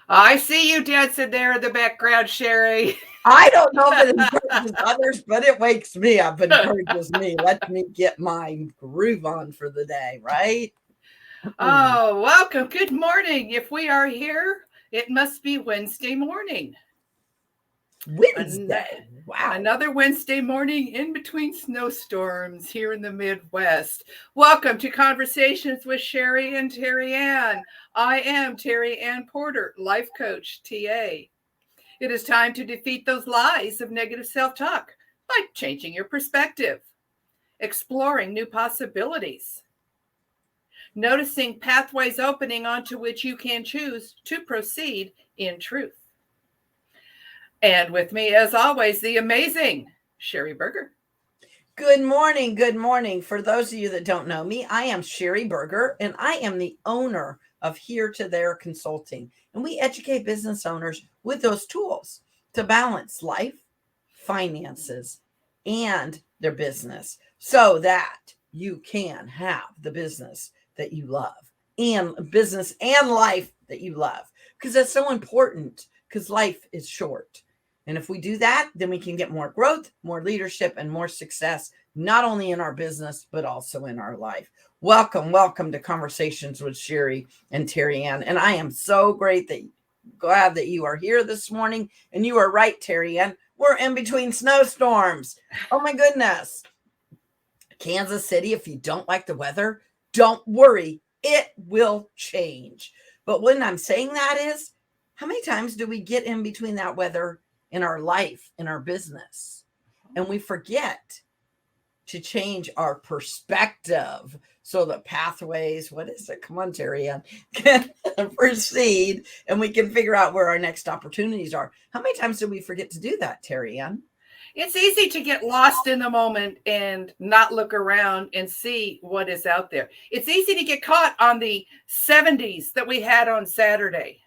I see you dancing there in the background, Sherry. I don't know if it encourages others, but it wakes me up, encourages me, lets me get my groove on for the day, right? Oh, welcome. Good morning. If we are here, it must be Wednesday morning. An- Wednesday. Wow. Another Wednesday morning in between snowstorms here in the Midwest. Welcome to Conversations with Sherry and Terry Ann. I am Terry Ann Porter, life coach, TA. It is time to defeat those lies of negative self talk by changing your perspective, exploring new possibilities, noticing pathways opening onto which you can choose to proceed in truth. And with me, as always, the amazing Sherry Berger. Good morning. Good morning. For those of you that don't know me, I am Sherry Berger and I am the owner of Here to There Consulting. And we educate business owners with those tools to balance life, finances, and their business so that you can have the business that you love and business and life that you love. Because that's so important because life is short. And if we do that, then we can get more growth, more leadership, and more success, not only in our business, but also in our life. Welcome to Conversations with Sherry and Terry Ann. And I am so glad that you are here this morning. And you are right, Terry Ann. We're in between snowstorms. Oh my goodness. Kansas City, if you don't like the weather, don't worry. It will change. But when I'm saying that is, how many times do we get in between that weather in our life, in our business, and we forget to change our perspective so that pathways, what is it? Come on, Terry, can proceed and we can figure out where our next opportunities are. How many times do we forget to do that, Terry Ann? It's easy to get lost in the moment and not look around and see what is out there. It's easy to get caught on the 70s that we had on Saturday.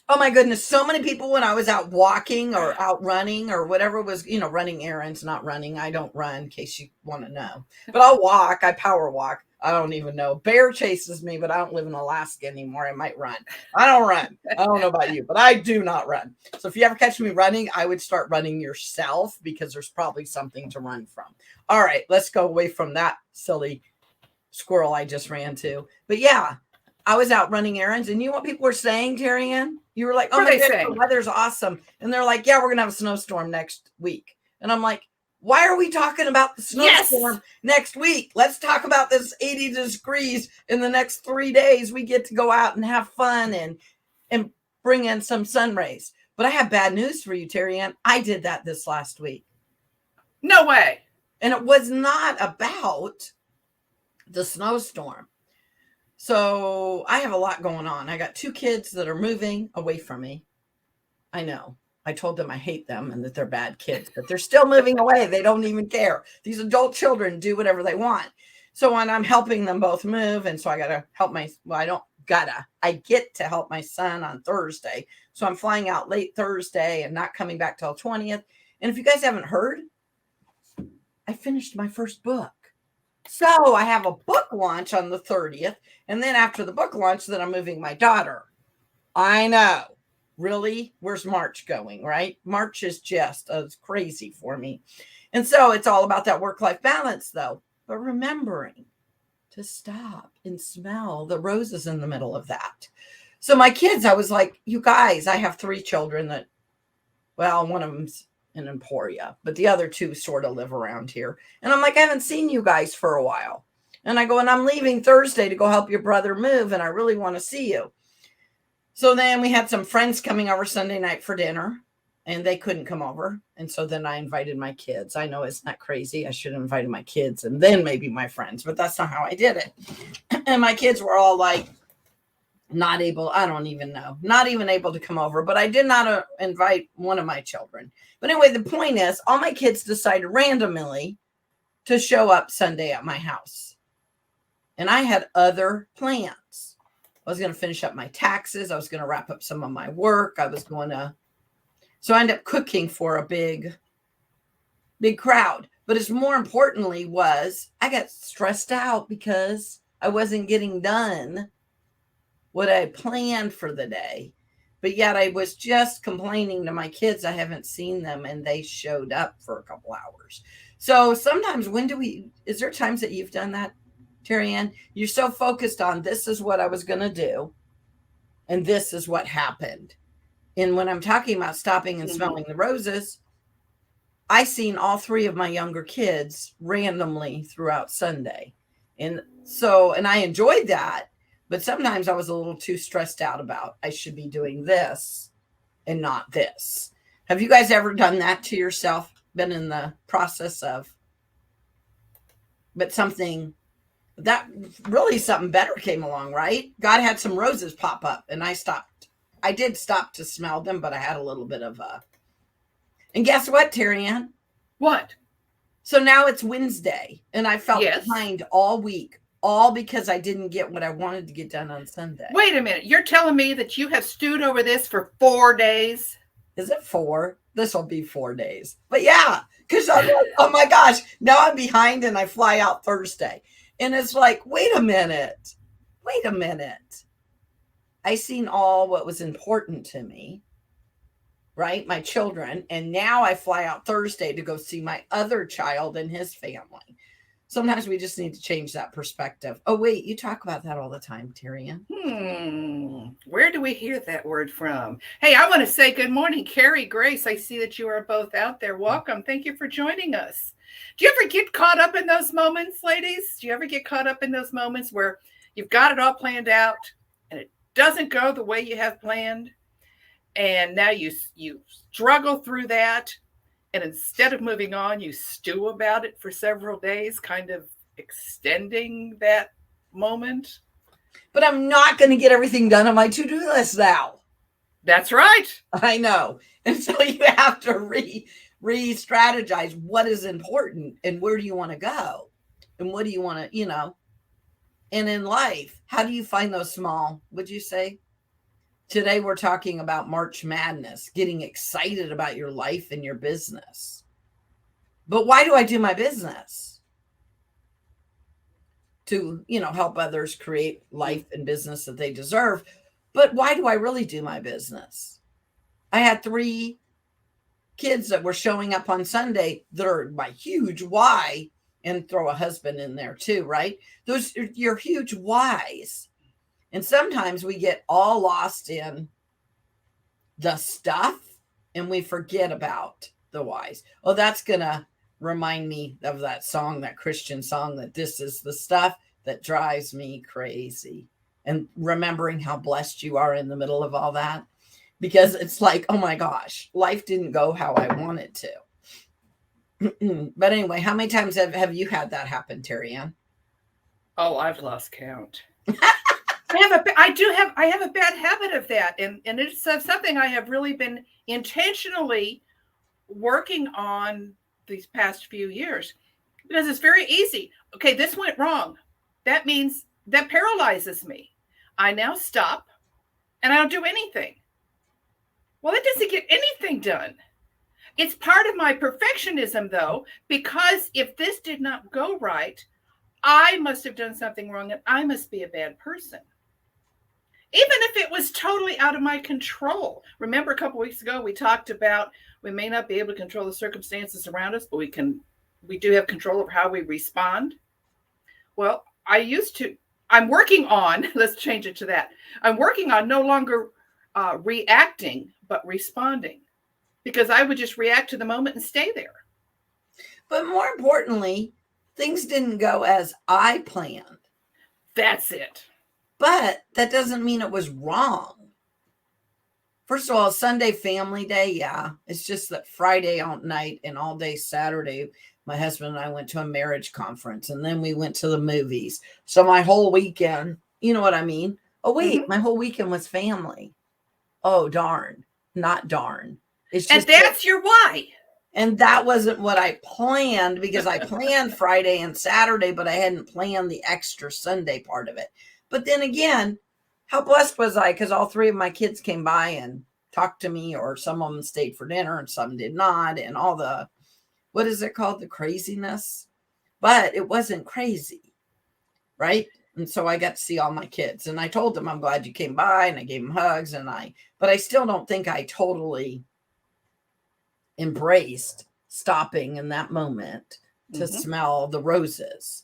Oh my goodness. So many people when I was out walking or out running or whatever was, running errands, not running. I don't run in case you want to know, but I'll walk. I power walk. I don't even know. Bear chases me, but I don't live in Alaska anymore. I might run. I don't run. I don't know about you, but I do not run. So if you ever catch me running, I would start running yourself because there's probably something to run from. All right, let's go away from that silly squirrel I just ran to. But yeah, I was out running errands, and you know what people were saying, Terry Ann? You were like, oh What my are they goodness, the saying? weather's awesome. And they're like, yeah, we're going to have a snowstorm next week. And I'm like, why are we talking about the Yes. snowstorm next week? Let's talk about this 80 degrees in the next 3 days. We get to go out and have fun and bring in some sun rays. But I have bad news for you, Terry Ann. I did that this last week. No way. And it was not about the snowstorm. So I have a lot going on. I got 2 kids that are moving away from me. I know. I told them I hate them and that they're bad kids, but they're still moving away. They don't even care. These adult children do whatever they want. So when I'm helping them both move, and so I got to help I get to help my son on Thursday. So I'm flying out late Thursday and not coming back till 20th. And if you guys haven't heard, I finished my first book. So I have a book launch on the 30th. And then after the book launch, then I'm moving my daughter. I know. Really? Where's March going, right? March is just crazy for me. And so it's all about that work-life balance, though. But remembering to stop and smell the roses in the middle of that. So my kids, I was like, you guys, I have 3 children that, well, one of them's in Emporia, but the other 2 sort of live around here. And I'm like, I haven't seen you guys for a while. And I go, and I'm leaving Thursday to go help your brother move, and I really want to see you. So then we had some friends coming over Sunday night for dinner, and they couldn't come over. And so then I invited my kids. I know it's not crazy. I should have invited my kids and then maybe my friends, but that's not how I did it. And my kids were all like, not able, I don't even know, not even able to come over, but I did not invite one of my children. But anyway, the point is, all my kids decided randomly to show up Sunday at my house. And I had other plans. I was going to finish up my taxes. I was going to wrap up some of my work. So I ended up cooking for a big crowd. But as more importantly was, I got stressed out because I wasn't getting done what I planned for the day. But yet I was just complaining to my kids I haven't seen them, and they showed up for a couple hours. So sometimes is there times that you've done that, Terry Ann? You're so focused on this is what I was going to do, and this is what happened. And when I'm talking about stopping and smelling the roses, I seen all three of my younger kids randomly throughout Sunday. And I enjoyed that, but sometimes I was a little too stressed out about I should be doing this and not this. Have you guys ever done that to yourself? Been in the process of, but something better came along, right? God had some roses pop up and I stopped. I did stop to smell them, but I had a little bit of and guess what, Terry Ann? What? So now it's Wednesday and I felt Yes. behind all week, all because I didn't get what I wanted to get done on Sunday. Wait a minute. You're telling me that you have stewed over this for 4 days? Is it 4? This will be 4 days. But yeah, because I'm like, oh my gosh, now I'm behind and I fly out Thursday. And it's like, wait a minute. I seen all what was important to me, right? My children. And now I fly out Thursday to go see my other child and his family. Sometimes we just need to change that perspective. Oh, wait, you talk about that all the time, Terry Ann. Where do we hear that word from? Hey, I want to say good morning, Carrie, Grace. I see that you are both out there. Welcome. Thank you for joining us. Do you ever get caught up in those moments, ladies? Do you ever get caught up in those moments where you've got it all planned out and it doesn't go the way you have planned? And now you struggle through that. And instead of moving on, you stew about it for several days, kind of extending that moment. But I'm not going to get everything done on my to-do list now. That's right. I know. And so you have to re-strategize what is important and where do you want to go? And what do you want to, and in life, how do you find those small, would you say? Today, we're talking about March Madness, getting excited about your life and your business. But why do I do my business? To, help others create life and business that they deserve. But why do I really do my business? I had 3 kids that were showing up on Sunday that are my huge why, and throw a husband in there too, right? Those are your huge whys. And sometimes we get all lost in the stuff and we forget about the whys. Oh, that's going to remind me of that song, that Christian song, that this is the stuff that drives me crazy. And remembering how blessed you are in the middle of all that, because it's like, oh my gosh, life didn't go how I wanted to. But anyway, how many times have you had that happen, Terry Ann? Oh, I've lost count. I have a bad habit of that. And it's something I have really been intentionally working on these past few years, because it's very easy. Okay, this went wrong. That means that paralyzes me. I now stop and I don't do anything. Well, it doesn't get anything done. It's part of my perfectionism, though, because if this did not go right, I must have done something wrong and I must be a bad person. Even if it was totally out of my control. Remember a couple weeks ago, we talked about we may not be able to control the circumstances around us, but we do have control over how we respond. Well, I'm working on, let's change it to that. I'm working on no longer reacting, but responding, because I would just react to the moment and stay there. But more importantly, things didn't go as I planned. That's it. But that doesn't mean it was wrong. First of all, Sunday family day, yeah. It's just that Friday all night and all day Saturday, my husband and I went to a marriage conference, and then we went to the movies. So my whole weekend, you know what I mean? Oh, wait, my whole weekend was family. Oh, darn. Not darn. It's just, and that's your why. And that wasn't what I planned, because I planned Friday and Saturday, but I hadn't planned the extra Sunday part of it. But then again, how blessed was I? Because all 3 of my kids came by and talked to me, or some of them stayed for dinner and some did not. And all the, what is it called? The craziness. But it wasn't crazy, right? And so I got to see all my kids, and I told them, I'm glad you came by, and I gave them hugs, but I still don't think I totally embraced stopping in that moment to smell the roses,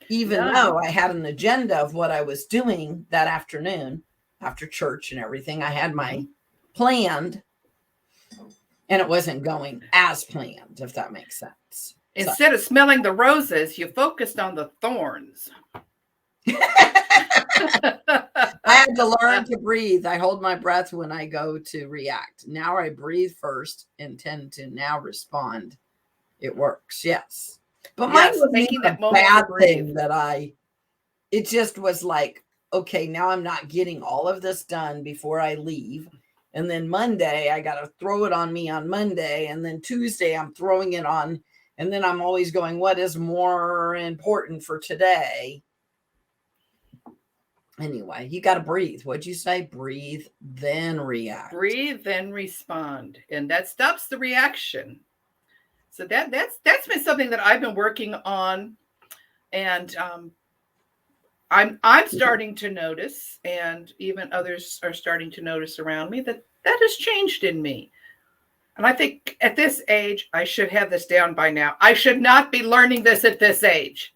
even though I had an agenda of what I was doing that afternoon after church and everything. I had my planned, and it wasn't going as planned, if that makes sense. Instead of smelling the roses, you focused on the thorns. I had to learn to breathe. I hold my breath when I go to react. Now I breathe first and tend to now respond. It works, yes. But mine was making that a bad thing that it just was like, okay, now I'm not getting all of this done before I leave. And then Monday, I got to throw it on me on Monday. And then Tuesday, I'm throwing it on. And then I'm always going, what is more important for today? Anyway, you got to breathe. What'd you say? Breathe, then react. Breathe, then respond. And that stops the reaction. So that's been something that I've been working on. And I'm starting to notice, and even others are starting to notice around me, that has changed in me. And I think at this age, I should have this down by now. I should not be learning this at this age.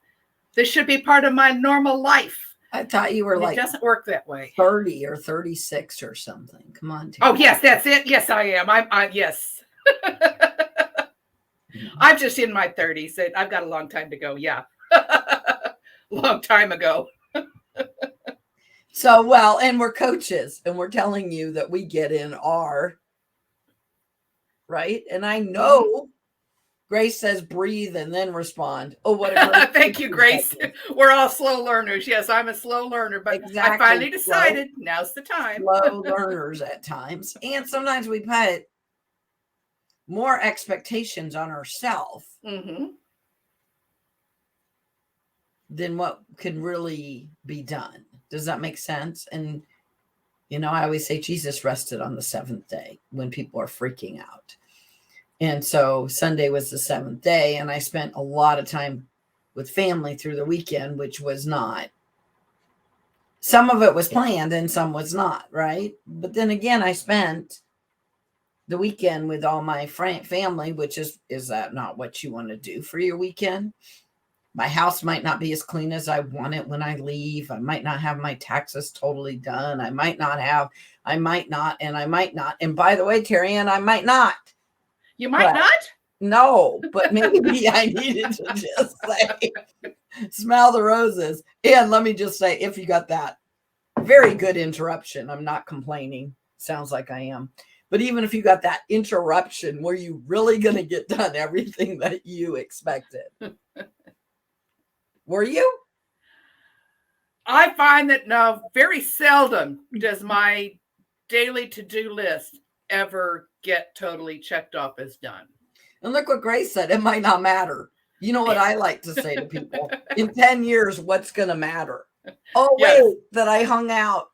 This should be part of my normal life. I thought you were like, it doesn't work that way. 30 or 36 or something. Come on. Oh, yes, that's it. Yes, I am. I'm yes. I'm just in my 30s. I've got a long time to go. Yeah. Long time ago. So, well, and we're coaches, and we're telling you that we get in our, right? And I know Grace says breathe and then respond. Oh, what a great thank you, Grace. We're all slow learners. Yes, I'm a slow learner, but exactly. I finally decided now's the time. Slow learners at times. And sometimes we put more expectations on ourselves than what can really be done. Does that make sense? And, you know, I always say Jesus rested on the seventh day when people are freaking out. And so Sunday was the seventh day, and I spent a lot of time with family through the weekend, which was not. Some of it was planned and some was not, right? But then again, I spent the weekend with all my family, which is that not what you want to do for your weekend? My house might not be as clean as I want it when I leave. I might not have my taxes totally done. I might not. And by the way, Terry Ann, I might not. You might not? No, but maybe I needed to just say, smell the roses. And let me just say, if you got that very good interruption, I'm not complaining. Sounds like I am. But even if you got that interruption, were you really going to get done everything that you expected? Were you? I find that no, very seldom does my daily to-do list ever get totally checked off as done. And look what Grace said. It might not matter. You know what I like to say to people? In 10 years, what's going to matter? Oh, wait, yes. That I hung out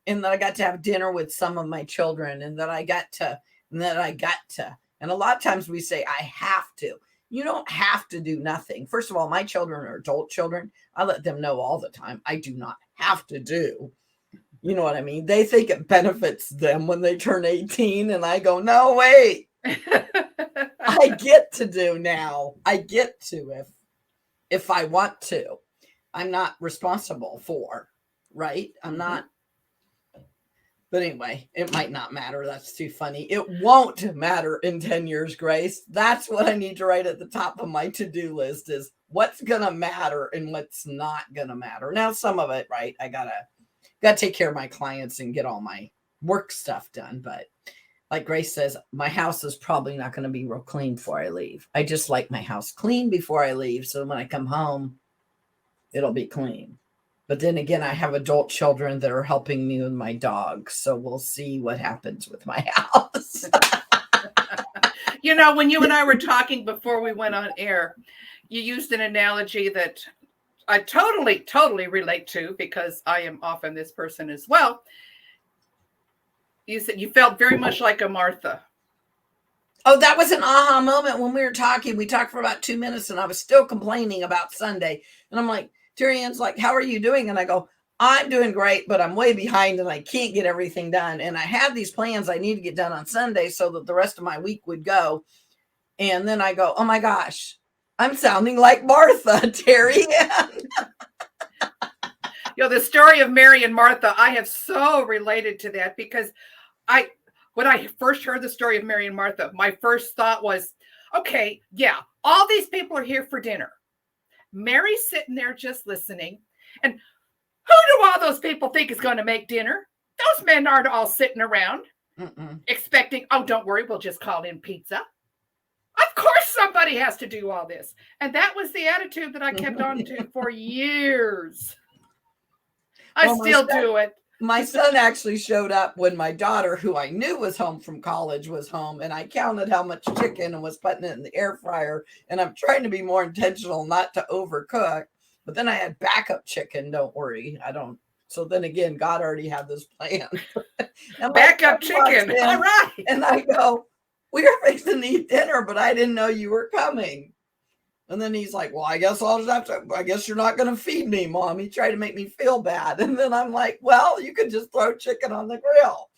and that I got to have dinner with some of my children and that I got to. And a lot of times we say, I have to. You don't have to do nothing. First of all, my children are adult children. I let them know all the time. I do not have to do. You know what I mean? They think it benefits them when they turn 18. And I go, no, wait. I get to do now. I get to if I want to. I'm not responsible for, right? I'm not. But anyway, it might not matter. That's too funny. It won't matter in 10 years, Grace. That's what I need to write at the top of my to-do list is what's going to matter and what's not going to matter. Now, some of it, right? I gotta take care of my clients and get all my work stuff done. But like Grace says, my house is probably not going to be real clean before I leave. I just like my house clean before I leave. So when I come home, it'll be clean. But then again, I have adult children that are helping me with my dogs. So we'll see what happens with my house. You know, when you and I were talking before we went on air, you used an analogy that I totally relate to because I am often this person as well. You said you felt very much like a Martha. Oh, that was an aha moment when we were talking. We talked for about 2 minutes and I was still complaining about Sunday. And I'm like, Terry Ann's like, how are you doing? And I go, I'm doing great, but I'm way behind and I can't get everything done. And I have these plans I need to get done on Sunday so that the rest of my week would go. And then I go, oh my gosh, I'm sounding like Martha, Terry Ann. The story of Mary and Martha, I have so related to that because when I first heard the story of Mary and Martha, my first thought was, okay, yeah, all these people are here for dinner. Mary's sitting there just listening. And who do all those people think is going to make dinner? Those men aren't all sitting around expecting, oh, don't worry, we'll just call in pizza. Of course somebody has to do all this. And that was the attitude that I kept on to for years. I still do it. My son actually showed up when my daughter, who I knew was home from college, was home. And I counted how much chicken and was putting it in the air fryer. And I'm trying to be more intentional not to overcook. But then I had backup chicken. Don't worry. I don't. So then again, God already had this plan. Backup chicken. All right. And I go, we are fixing to eat dinner, but I didn't know you were coming. And then he's like, well, I guess you're not going to feed me, Mom. He tried to make me feel bad. And then I'm like, well, you could just throw chicken on the grill.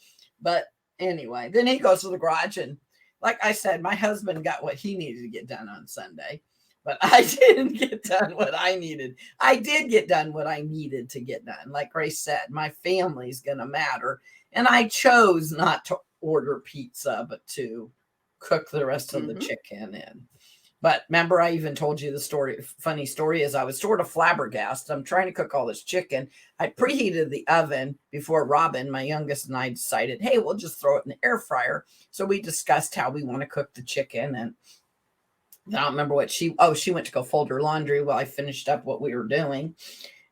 But anyway, then he goes to the garage. And like I said, my husband got what he needed to get done on Sunday, but I didn't get done what I needed. I did get done what I needed to get done. Like Grace said, my family's going to matter. And I chose not to order pizza, but to cook the rest of the chicken in. But remember, I even told you the story. Funny story is I was sort of flabbergasted. I'm trying to cook all this chicken. I preheated the oven before Robin, my youngest, and I decided, hey, we'll just throw it in the air fryer. So we discussed how we want to cook the chicken. And I don't remember what she went to go fold her laundry while I finished up what we were doing.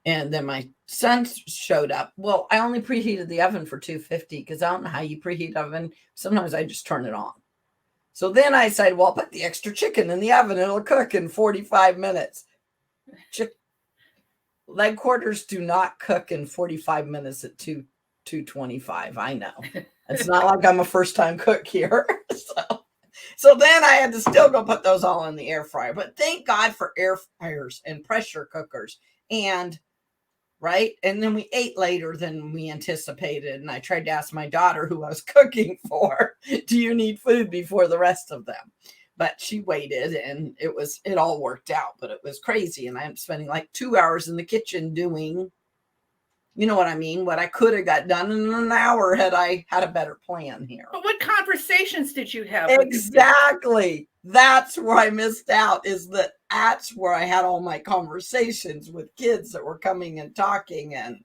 And then my son showed up. Well, I only preheated the oven for 250 because I don't know how you preheat oven. Sometimes I just turn it on. So then I said, well, I'll put the extra chicken in the oven. It'll cook in 45 minutes. Leg quarters do not cook in 45 minutes at 225. I know. It's not like I'm a first-time cook here. So then I had to still go put those all in the air fryer. But thank God for air fryers and pressure cookers. And right. And then we ate later than we anticipated. And I tried to ask my daughter, who I was cooking for, do you need food before the rest of them? But she waited and it all worked out, but it was crazy. And I'm spending like 2 hours in the kitchen doing, you know what I mean? What I could have got done in an hour had I had a better plan here. But what conversations did you have? Exactly. That's where I missed out, is that's where I had all my conversations with kids that were coming and talking. And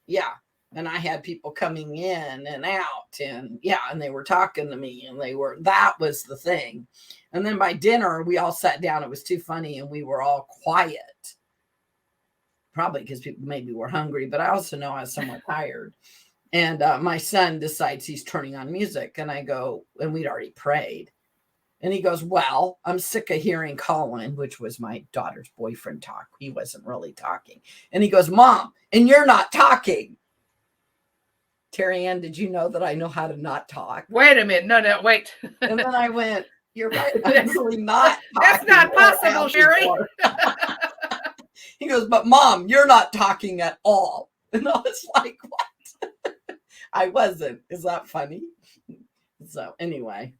yeah. And I had people coming in and out and and they were talking to me and that was the thing. And then by dinner, we all sat down. It was too funny. And we were all quiet, probably because people maybe were hungry, but I also know I was somewhat tired. And my son decides he's turning on music. And I go, and we'd already prayed. And he goes, well, I'm sick of hearing Colin, which was my daughter's boyfriend, talk. He wasn't really talking. And he goes, Mom, and you're not talking. Terry Ann, did you know that I know how to not talk? Wait a minute. No, wait. And then I went, you're right. I'm really not talking. That's not possible, Sherry. He goes, but Mom, you're not talking at all. And I was like, what? I wasn't. Is that funny? So anyway.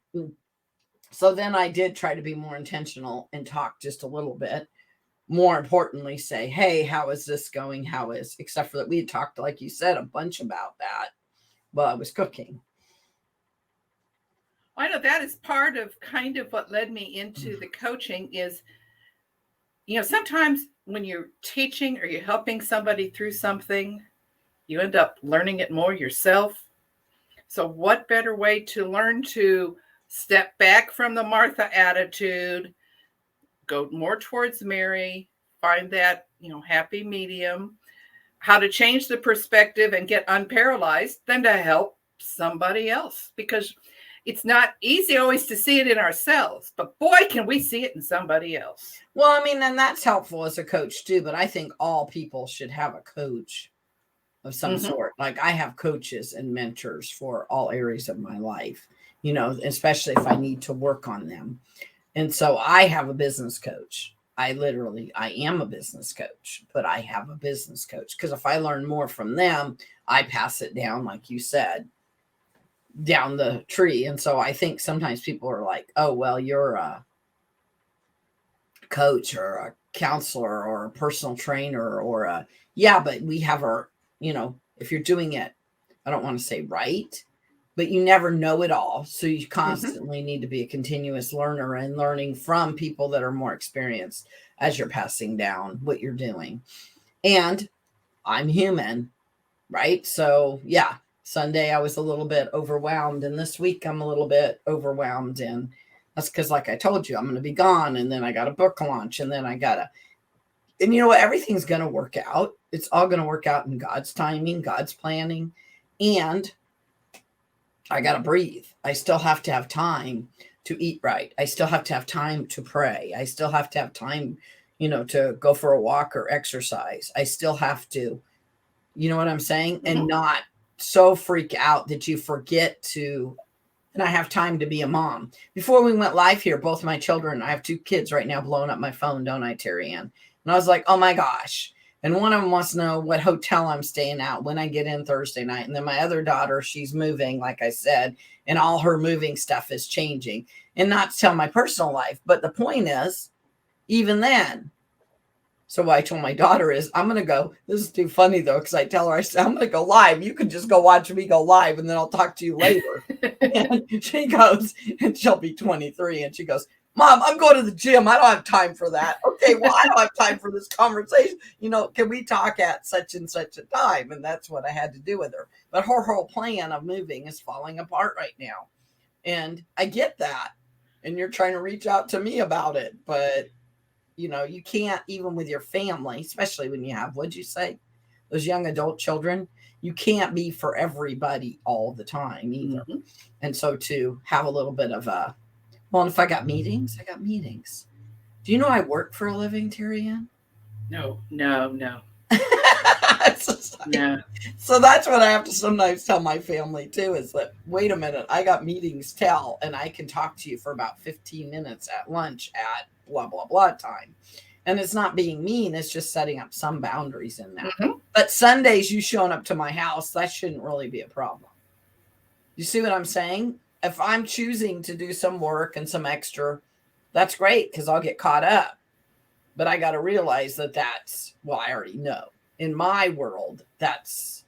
So then I did try to be more intentional and talk just a little bit. More importantly, say, hey, how is this going? Except for that we had talked, like you said, a bunch about that while I was cooking. I know that is part of kind of what led me into the coaching is, sometimes when you're teaching or you're helping somebody through something, you end up learning it more yourself. So what better way to learn to step back from the Martha attitude, go more towards Mary, find that, happy medium, how to change the perspective and get unparalyzed than to help somebody else. Because it's not easy always to see it in ourselves, but boy, can we see it in somebody else. Well, I mean, and that's helpful as a coach too, but I think all people should have a coach of some sort. Like I have coaches and mentors for all areas of my life, especially if I need to work on them. And so I have a business coach I am a business coach, but I have a business coach because if I learn more from them, I pass it down, like you said, down the tree. And so I think sometimes people are like, oh, well, you're a coach or a counselor or a personal trainer or yeah, but we have our, if you're doing it, I don't want to say right, but you never know it all. So you constantly need to be a continuous learner and learning from people that are more experienced as you're passing down what you're doing. And I'm human, right? So yeah, Sunday I was a little bit overwhelmed, and this week I'm a little bit overwhelmed, and that's because, like I told you, I'm going to be gone, and then I got a book launch, and then and you know what? Everything's going to work out. It's all going to work out in God's timing, God's planning, and I got to breathe. I still have to have time to eat right. I still have to have time to pray. I still have to have time, to go for a walk or exercise. I still have to, you know what I'm saying? And not so freak out that you forget to, and I have time to be a mom. Before we went live here, both my children, I have 2 kids right now blowing up my phone, don't I, Terry Ann? And I was like, oh my gosh. And one of them wants to know what hotel I'm staying at when I get in Thursday night. And then my other daughter, she's moving, like I said, and all her moving stuff is changing. And not to tell my personal life, but the point is, even then, so what I told my daughter is, I'm going to go. This is too funny, though, because I tell her, I said, I'm going to go live. You can just go watch me go live, and then I'll talk to you later. And she goes, and she'll be 23, and she goes, Mom, I'm going to the gym. I don't have time for that. Okay, well, I don't have time for this conversation. Can we talk at such and such a time? And that's what I had to do with her. But her whole plan of moving is falling apart right now. And I get that. And you're trying to reach out to me about it, but you can't, even with your family, especially when you have, what'd you say, those young adult children, you can't be for everybody all the time either. And so to have a little bit of well, if I got meetings, I got meetings. Do you know I work for a living, Terry Ann? No. So that's what I have to sometimes tell my family too, is that, wait a minute, I got meetings and I can talk to you for about 15 minutes at lunch at blah, blah, blah time. And it's not being mean. It's just setting up some boundaries in that. But Sundays, you showing up to my house, that shouldn't really be a problem. You see what I'm saying? If I'm choosing to do some work and some extra, that's great because I'll get caught up. But I got to realize that I already know. In my world, that's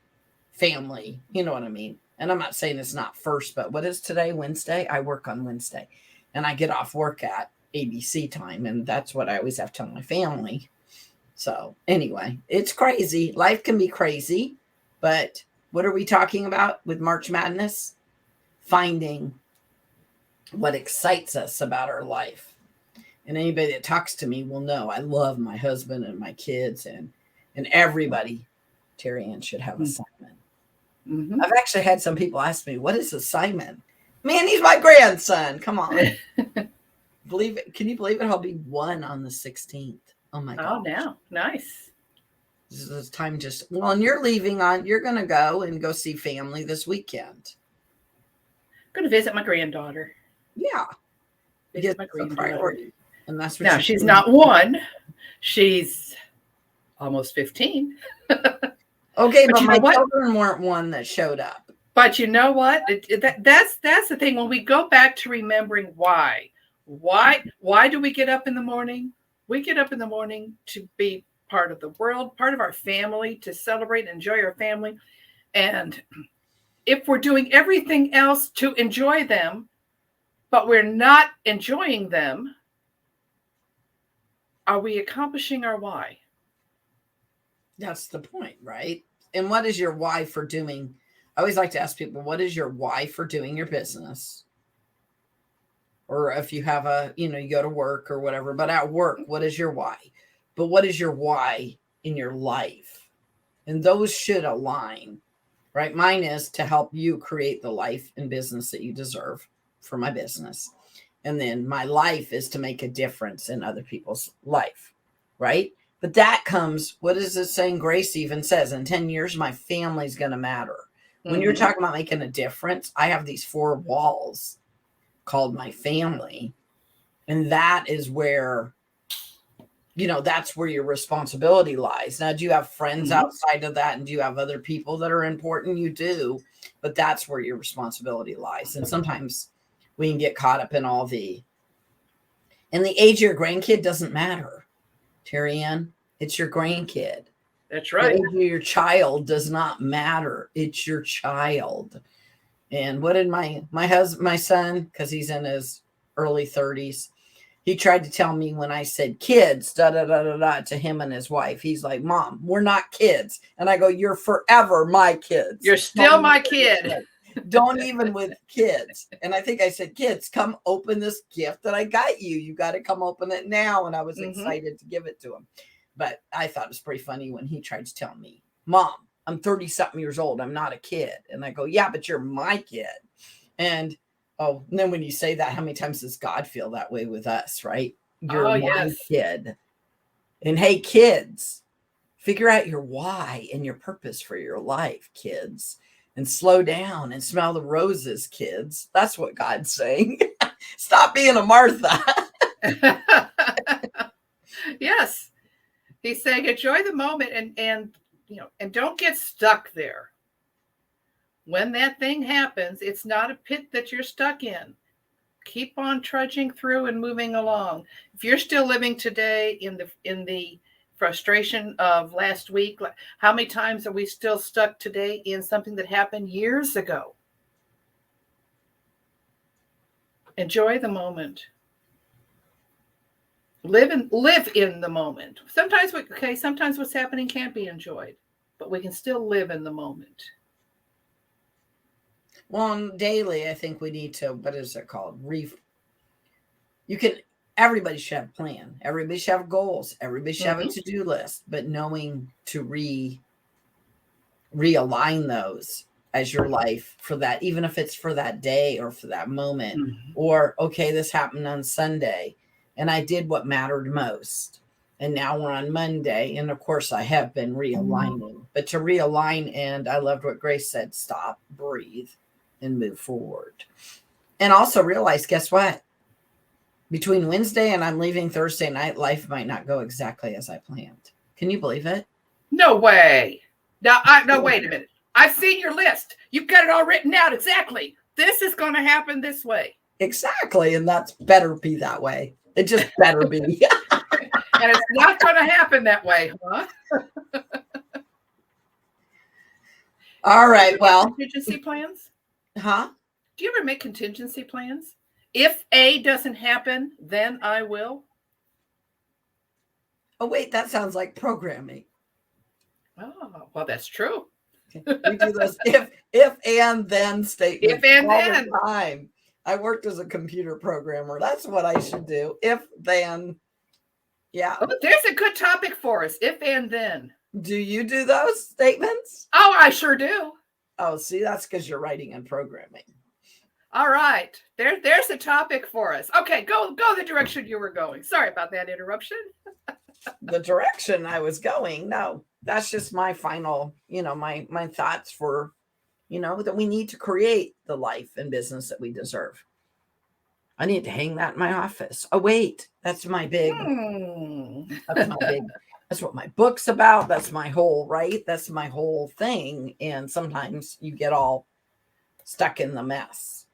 family. You know what I mean? And I'm not saying it's not first, but what is today? Wednesday? I work on Wednesday. And I get off work at ABC time. And that's what I always have to tell my family. So anyway, it's crazy. Life can be crazy. But what are we talking about with March Madness? Finding what excites us about our life. And anybody that talks to me will know I love my husband and my kids and everybody. Terry Ann should have a Simon. I've actually had some people ask me, what is a Simon? Man, he's my grandson. Come on. Believe it. Can you believe it? I'll be 1 on the 16th. Oh my God. Oh, now. Nice. This is time and you're leaving you're going to go see family this weekend. I'm going to visit my granddaughter. Yeah. Visit my granddaughter. And that's what now, she's not 1. She's almost 15. Okay, but my children weren't 1 that showed up. But you know what? That's the thing. When we go back to remembering why do we get up in the morning? We get up in the morning to be part of the world, part of our family, to celebrate and enjoy our family. And if we're doing everything else to enjoy them, but we're not enjoying them, are we accomplishing our why? That's the point, right? And what is your why for doing? I always like to ask people, what is your why for doing your business? Or if you have you go to work or whatever, but at work, what is your why? But what is your why in your life? And those should align, right? Mine is to help you create the life and business that you deserve for my business. And then my life is to make a difference in other people's life, right? But that comes, what is it saying? Grace even says, in 10 years, my family's going to matter. When you're talking about making a difference, I have these 4 walls called my family. And that is where that's where your responsibility lies. Now, do you have friends outside of that? And do you have other people that are important? You do, but that's where your responsibility lies. And sometimes we can get caught up in and the age of your grandkid doesn't matter, Terry Ann. It's your grandkid. That's The right. age of your child does not matter. It's your child. And what did my son, because he's in his early 30s, he tried to tell me when I said kids, da da da da da, to him and his wife. He's like, Mom, we're not kids. And I go, you're forever my kids. You're still my kid. Don't even with kids. And I think I said, kids, come open this gift that I got you. You got to come open it now. And I was excited to give it to him. But I thought it was pretty funny when he tried to tell me, Mom, I'm 30 something years old. I'm not a kid. And I go, yeah, but you're my kid. And then when you say that, how many times does God feel that way with us, right? You're my kid. And hey, kids, figure out your why and your purpose for your life, kids. And slow down and smell the roses, kids. That's what God's saying. Stop being a Martha. Yes. He's saying enjoy the moment and don't get stuck there. When that thing happens, it's not a pit that you're stuck in. Keep on trudging through and moving along. If you're still living today in the frustration of last week, how many times are we still stuck today in something that happened years ago? Enjoy the moment. Live in the moment. Sometimes what's happening can't be enjoyed, but we can still live in the moment. Well, daily, I think we need to, what is it called? Everybody should have a plan. Everybody should have goals. Everybody should have a to-do list, but knowing to realign those as your life for that, even if it's for that day or for that moment, or, okay, this happened on Sunday and I did what mattered most. And now we're on Monday. And of course I have been realigning, but to realign. And I loved what Grace said, stop, breathe, and move forward. And also realize, guess what? Between Wednesday and I'm leaving Thursday night, life might not go exactly as I planned. Can you believe it? No way. No, wait a minute. I've seen your list. You've got it all written out exactly. This is going to happen this way. Exactly. And that's better be that way. It just better be. And it's not going to happen that way, huh? All right. Well, contingency plans? Huh? Do you ever make contingency plans? If A doesn't happen, then I will. Oh, wait, that sounds like programming. Oh, well, that's true. We do those if and then statements if and all then. the time. I worked as a computer programmer. That's what I should do. If then. Yeah. Oh, there's a good topic for us. If and then. Do you do those statements? Oh, I sure do. Oh, see, that's because you're writing and programming. All right. There's a topic for us. Okay, go the direction you were going. Sorry about that interruption. The direction I was going. No, that's just my final, my thoughts for, that we need to create the life and business that we deserve. I need to hang that in my office. Oh, wait, that's my big, that's what my book's about. That's my whole, right? That's my whole thing. And sometimes you get all stuck in the mess.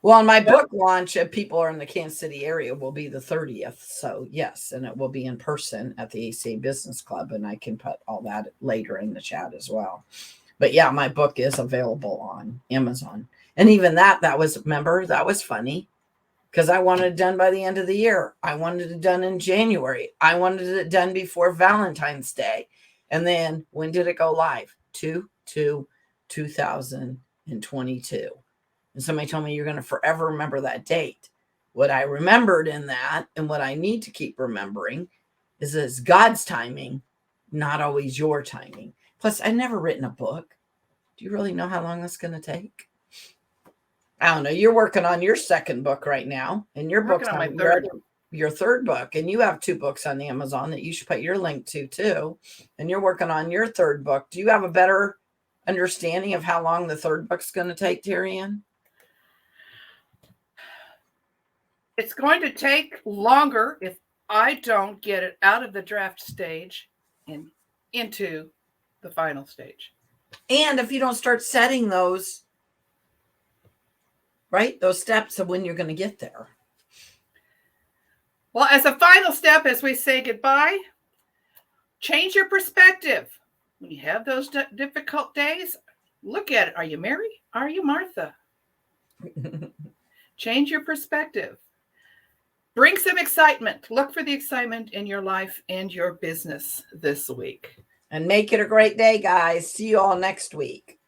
Well, my book launch, if people are in the Kansas City area, will be the 30th. So yes, and it will be in person at the ACA Business Club. And I can put all that later in the chat as well. But yeah, my book is available on Amazon. And even that was funny because I wanted it done by the end of the year. I wanted it done in January. I wanted it done before Valentine's Day. And then when did it go live? 2/2/2022. And somebody told me you're going to forever remember that date. What I remembered in that and what I need to keep remembering is that it's God's timing, not always your timing. Plus, I've never written a book. Do you really know how long that's going to take? I don't know. You're working on your second book right now, and your book's on your third book, and you have 2 books on the Amazon that you should put your link to too. And you're working on your third book. Do you have a better understanding of how long the third book's going to take, Terry Ann? It's going to take longer if I don't get it out of the draft stage and into the final stage. And if you don't start setting those, right, those steps of when you're going to get there. Well, as a final step, as we say goodbye, change your perspective. When you have those difficult days, look at it. Are you Mary? Are you Martha? Change your perspective. Bring some excitement. Look for the excitement in your life and your business this week. And make it a great day, guys. See you all next week.